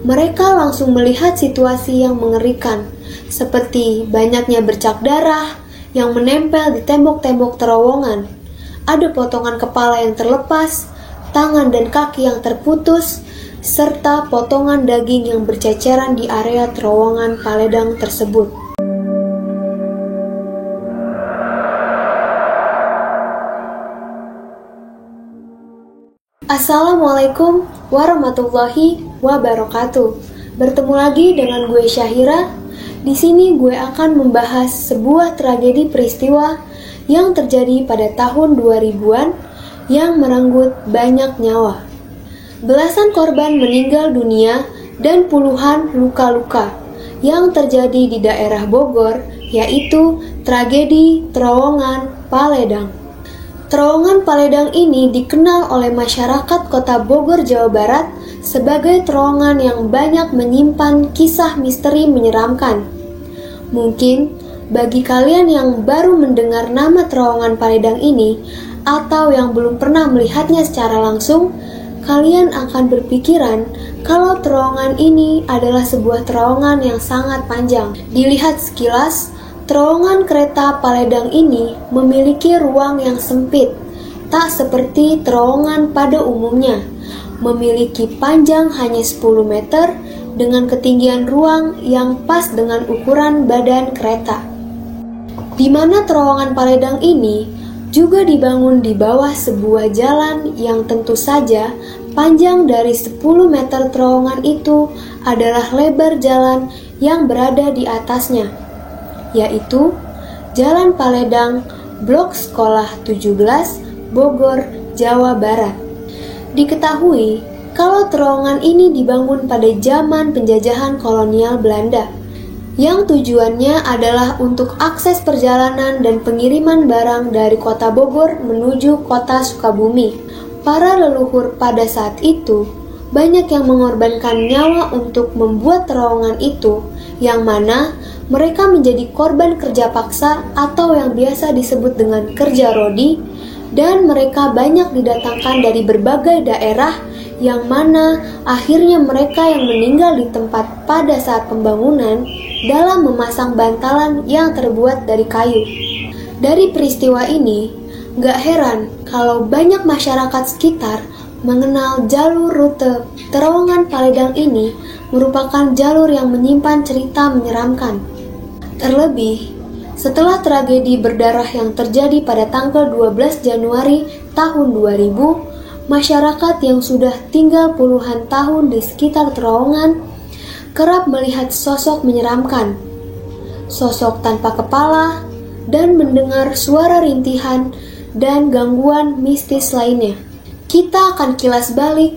Mereka langsung melihat situasi yang mengerikan, seperti banyaknya bercak darah yang menempel di tembok-tembok terowongan. Ada potongan kepala yang terlepas, tangan dan kaki yang terputus, serta potongan daging yang berceceran di area terowongan Paledang tersebut. Assalamualaikum warahmatullahi wabarakatuh. Bertemu lagi dengan gue Syahira. Di sini gue akan membahas sebuah tragedi peristiwa yang terjadi pada tahun 2000-an yang merenggut banyak nyawa. Belasan korban meninggal dunia dan puluhan luka-luka yang terjadi di daerah Bogor, yaitu tragedi terowongan Paledang. Terowongan Paledang ini dikenal oleh masyarakat kota Bogor, Jawa Barat sebagai terowongan yang banyak menyimpan kisah misteri menyeramkan. Mungkin bagi kalian yang baru mendengar nama terowongan Paledang ini atau yang belum pernah melihatnya secara langsung, kalian akan berpikiran kalau terowongan ini adalah sebuah terowongan yang sangat panjang. Dilihat sekilas, terowongan kereta Paledang ini memiliki ruang yang sempit, tak seperti terowongan pada umumnya. Memiliki panjang hanya 10 meter dengan ketinggian ruang yang pas dengan ukuran badan kereta. Di mana terowongan Paledang ini juga dibangun di bawah sebuah jalan yang tentu saja panjang dari 10 meter. Terowongan itu adalah lebar jalan yang berada di atasnya, yaitu Jalan Paledang, Blok Sekolah 17, Bogor, Jawa Barat. Diketahui kalau terowongan ini dibangun pada zaman penjajahan kolonial Belanda, yang tujuannya adalah untuk akses perjalanan dan pengiriman barang dari kota Bogor menuju kota Sukabumi. Para leluhur pada saat itu banyak yang mengorbankan nyawa untuk membuat terowongan itu, yang mana mereka menjadi korban kerja paksa atau yang biasa disebut dengan kerja rodi, dan mereka banyak didatangkan dari berbagai daerah, yang mana akhirnya mereka yang meninggal di tempat pada saat pembangunan dalam memasang bantalan yang terbuat dari kayu. Dari peristiwa ini, gak heran kalau banyak masyarakat sekitar mengenal jalur rute terowongan Paledang ini merupakan jalur yang menyimpan cerita menyeramkan. Terlebih, setelah tragedi berdarah yang terjadi pada tanggal 12 Januari tahun 2000, masyarakat yang sudah tinggal puluhan tahun di sekitar terowongan kerap melihat sosok menyeramkan, sosok tanpa kepala, dan mendengar suara rintihan dan gangguan mistis lainnya. Kita akan kilas balik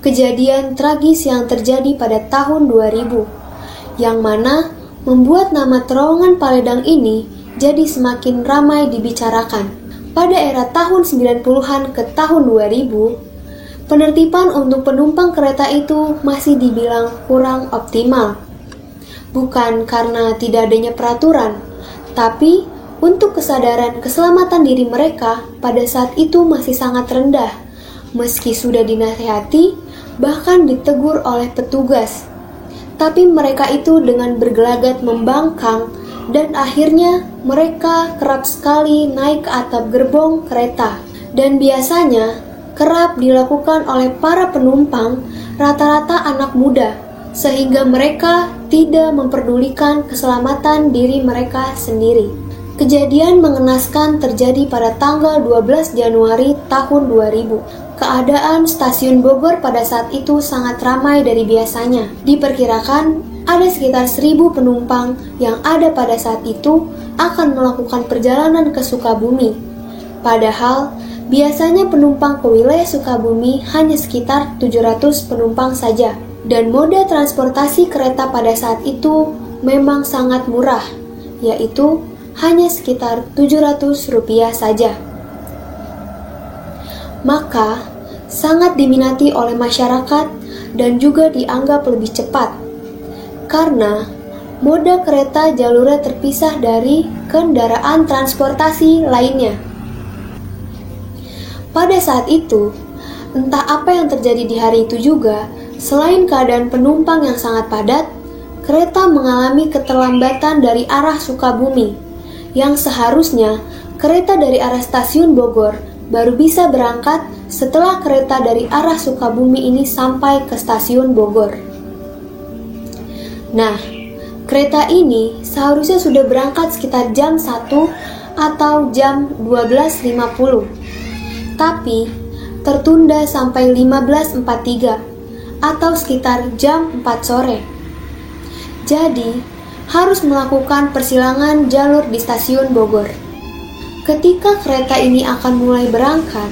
kejadian tragis yang terjadi pada tahun 2000, yang mana membuat nama terowongan Paledang ini jadi semakin ramai dibicarakan. Pada era tahun 90-an ke tahun 2000, penertiban untuk penumpang kereta itu masih dibilang kurang optimal. Bukan karena tidak adanya peraturan, tapi untuk kesadaran keselamatan diri mereka pada saat itu masih sangat rendah. Meski sudah dinasihati, bahkan ditegur oleh petugas, tapi mereka itu dengan bergelagat membangkang, dan akhirnya mereka kerap sekali naik ke atap gerbong kereta. Dan biasanya kerap dilakukan oleh para penumpang, rata-rata anak muda, sehingga mereka tidak memperdulikan keselamatan diri mereka sendiri. Kejadian mengenaskan terjadi pada tanggal 12 Januari tahun 2000. Keadaan stasiun Bogor pada saat itu sangat ramai dari biasanya. Diperkirakan ada sekitar 1.000 penumpang yang ada pada saat itu akan melakukan perjalanan ke Sukabumi. Padahal biasanya penumpang ke wilayah Sukabumi hanya sekitar 700 penumpang saja. Dan moda transportasi kereta pada saat itu memang sangat murah, yaitu hanya sekitar Rp700 saja. Maka sangat diminati oleh masyarakat dan juga dianggap lebih cepat, karena moda kereta jalurnya terpisah dari kendaraan transportasi lainnya. Pada saat itu, entah apa yang terjadi di hari itu juga, Selain keadaan penumpang yang sangat padat, kereta mengalami keterlambatan dari arah Sukabumi, yang seharusnya kereta dari arah stasiun Bogor baru bisa berangkat setelah kereta dari arah Sukabumi ini sampai ke stasiun Bogor. Nah, kereta ini seharusnya sudah berangkat sekitar jam 1 atau jam 12.50, tapi tertunda sampai 15.43 atau sekitar jam 4 sore. Jadi, harus melakukan persilangan jalur di stasiun Bogor. Ketika kereta ini akan mulai berangkat,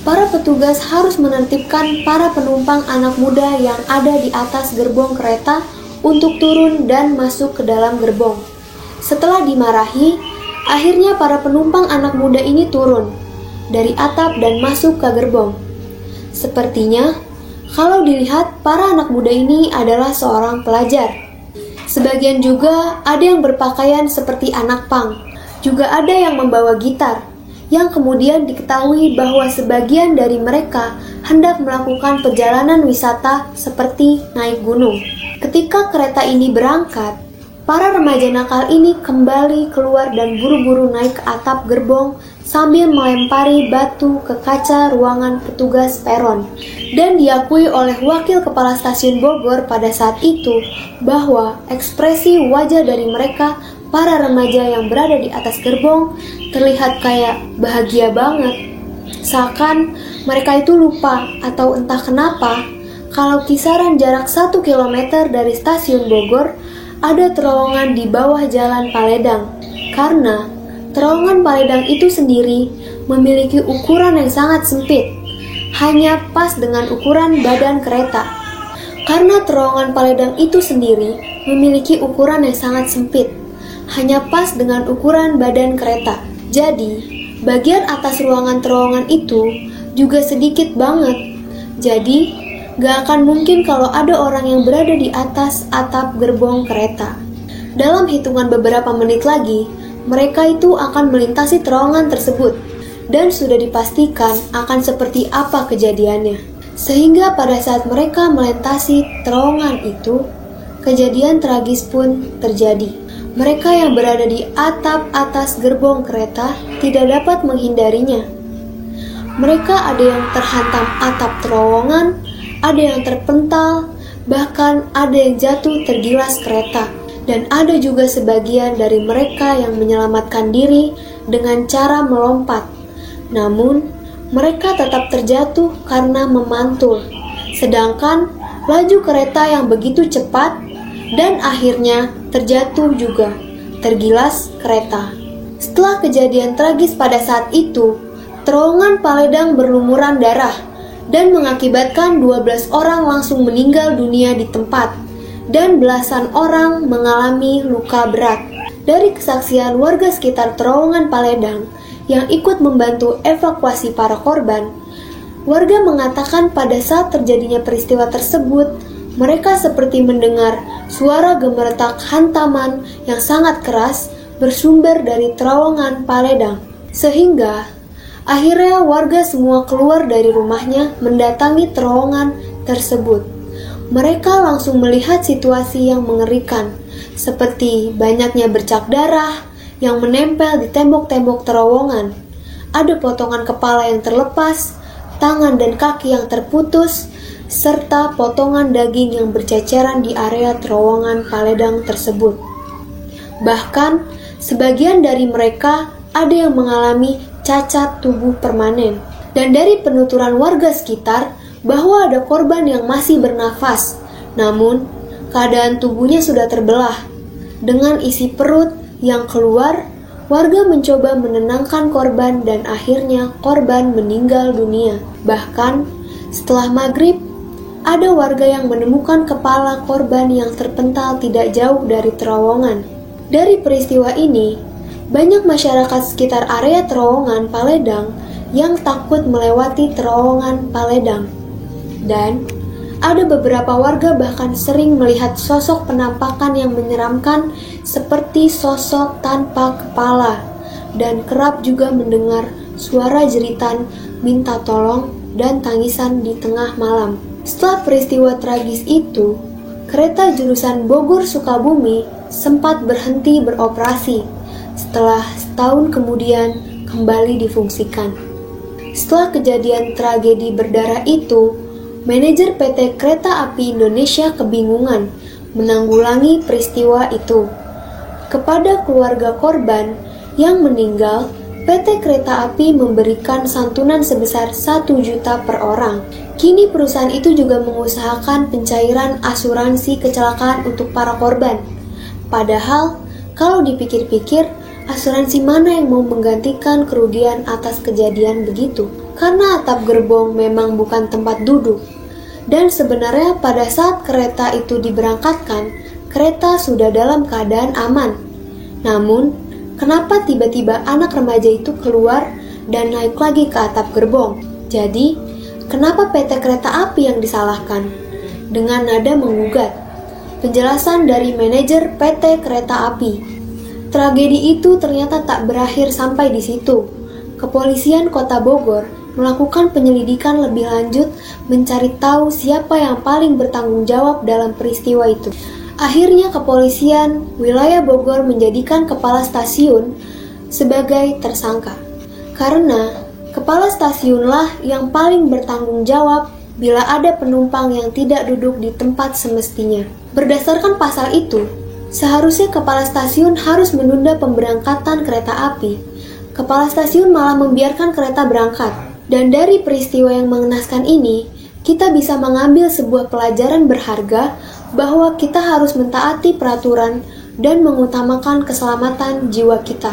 para petugas harus menertibkan para penumpang anak muda yang ada di atas gerbong kereta untuk turun dan masuk ke dalam gerbong. Setelah dimarahi, akhirnya para penumpang anak muda ini turun dari atap dan masuk ke gerbong. Sepertinya, kalau dilihat, para anak muda ini adalah seorang pelajar. Sebagian juga ada yang berpakaian seperti anak pang. Juga ada yang membawa gitar, yang kemudian diketahui bahwa sebagian dari mereka hendak melakukan perjalanan wisata seperti naik gunung. Ketika kereta ini berangkat, para remaja nakal ini kembali keluar dan buru-buru naik ke atap gerbong sambil melempari batu ke kaca ruangan petugas peron. Dan diakui oleh Wakil Kepala Stasiun Bogor pada saat itu bahwa ekspresi wajah dari mereka, para remaja yang berada di atas gerbong, terlihat kayak bahagia banget. Seakan mereka itu lupa atau entah kenapa kalau kisaran jarak 1 km dari stasiun Bogor ada terowongan di bawah jalan Paledang, karena terowongan Paledang itu sendiri memiliki ukuran yang sangat sempit, hanya pas dengan ukuran badan kereta. Karena terowongan Paledang itu sendiri memiliki ukuran yang sangat sempit, hanya pas dengan ukuran badan kereta. Jadi, bagian atas ruangan terowongan itu juga sedikit banget. Jadi, gak akan mungkin kalau ada orang yang berada di atas atap gerbong kereta. Dalam hitungan beberapa menit lagi, mereka itu akan melintasi terowongan tersebut, dan sudah dipastikan akan seperti apa kejadiannya. Sehingga pada saat mereka melintasi terowongan itu, kejadian tragis pun terjadi. Mereka yang berada di atap atas gerbong kereta tidak dapat menghindarinya. Mereka ada yang terhantam atap terowongan, ada yang terpental, bahkan ada yang jatuh tergilas kereta. Dan ada juga sebagian dari mereka yang menyelamatkan diri dengan cara melompat. Namun, mereka tetap terjatuh karena memantul. Sedangkan laju kereta yang begitu cepat dan akhirnya terjatuh juga, tergilas kereta. Setelah kejadian tragis pada saat itu, terowongan Paledang berlumuran darah dan mengakibatkan 12 orang langsung meninggal dunia di tempat dan belasan orang mengalami luka berat. Dari kesaksian warga sekitar terowongan Paledang yang ikut membantu evakuasi para korban, warga mengatakan pada saat terjadinya peristiwa tersebut, mereka seperti mendengar suara gemeretak hantaman yang sangat keras bersumber dari terowongan Paledang. Sehingga akhirnya warga semua keluar dari rumahnya mendatangi terowongan tersebut. Mereka langsung melihat situasi yang mengerikan, seperti banyaknya bercak darah yang menempel di tembok-tembok terowongan. Ada potongan kepala yang terlepas, tangan dan kaki yang terputus, serta potongan daging yang berceceran di area terowongan Paledang tersebut. Bahkan, sebagian dari mereka ada yang mengalami cacat tubuh permanen. Dan dari penuturan warga sekitar, bahwa ada korban yang masih bernafas, namun keadaan tubuhnya sudah terbelah. Dengan isi perut yang keluar, warga mencoba menenangkan korban dan akhirnya korban meninggal dunia. Bahkan setelah maghrib, ada warga yang menemukan kepala korban yang terpental tidak jauh dari terowongan. Dari peristiwa ini, banyak masyarakat sekitar area terowongan Paledang yang takut melewati terowongan Paledang. Dan ada beberapa warga bahkan sering melihat sosok penampakan yang menyeramkan seperti sosok tanpa kepala, dan kerap juga mendengar suara jeritan minta tolong dan tangisan di tengah malam. Setelah peristiwa tragis itu, kereta jurusan Bogor-Sukabumi sempat berhenti beroperasi. Setelah setahun kemudian kembali difungsikan. Setelah kejadian tragedi berdarah itu, manajer PT Kereta Api Indonesia kebingungan menanggulangi peristiwa itu. Kepada keluarga korban yang meninggal, PT Kereta Api memberikan santunan sebesar 1 juta per orang. Kini perusahaan itu juga mengusahakan pencairan asuransi kecelakaan untuk para korban. Padahal, kalau dipikir-pikir, asuransi mana yang mau menggantikan kerugian atas kejadian begitu? Karena atap gerbong memang bukan tempat duduk. Dan sebenarnya pada saat kereta itu diberangkatkan, kereta sudah dalam keadaan aman. Namun, kenapa tiba-tiba anak remaja itu keluar dan naik lagi ke atap gerbong? Jadi, kenapa PT Kereta Api yang disalahkan? Dengan nada menggugat. Penjelasan dari manajer PT Kereta Api. Tragedi itu ternyata tak berakhir sampai di situ. Kepolisian Kota Bogor melakukan penyelidikan lebih lanjut mencari tahu siapa yang paling bertanggung jawab dalam peristiwa itu. Akhirnya kepolisian wilayah Bogor menjadikan kepala stasiun sebagai tersangka. Karena kepala stasiunlah yang paling bertanggung jawab bila ada penumpang yang tidak duduk di tempat semestinya. Berdasarkan pasal itu, seharusnya kepala stasiun harus menunda pemberangkatan kereta api. Kepala stasiun malah membiarkan kereta berangkat. Dan dari peristiwa yang mengenaskan ini, kita bisa mengambil sebuah pelajaran berharga bahwa kita harus mentaati peraturan dan mengutamakan keselamatan jiwa kita.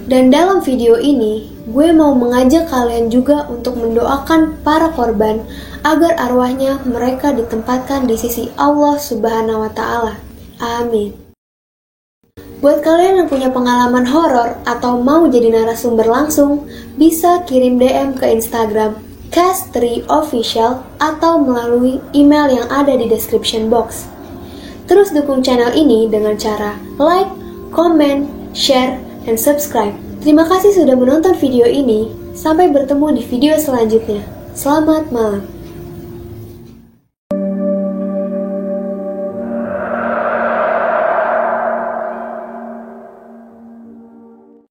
Dan dalam video ini, gue mau mengajak kalian juga untuk mendoakan para korban agar arwahnya mereka ditempatkan di sisi Allah Subhanahu wa Ta'ala. Amin. Buat kalian yang punya pengalaman horor atau mau jadi narasumber langsung, bisa kirim DM ke Instagram Cast3Official atau melalui email yang ada di description box. Terus dukung channel ini dengan cara like, comment, share, dan subscribe. Terima kasih sudah menonton video ini. Sampai bertemu di video selanjutnya. Selamat malam.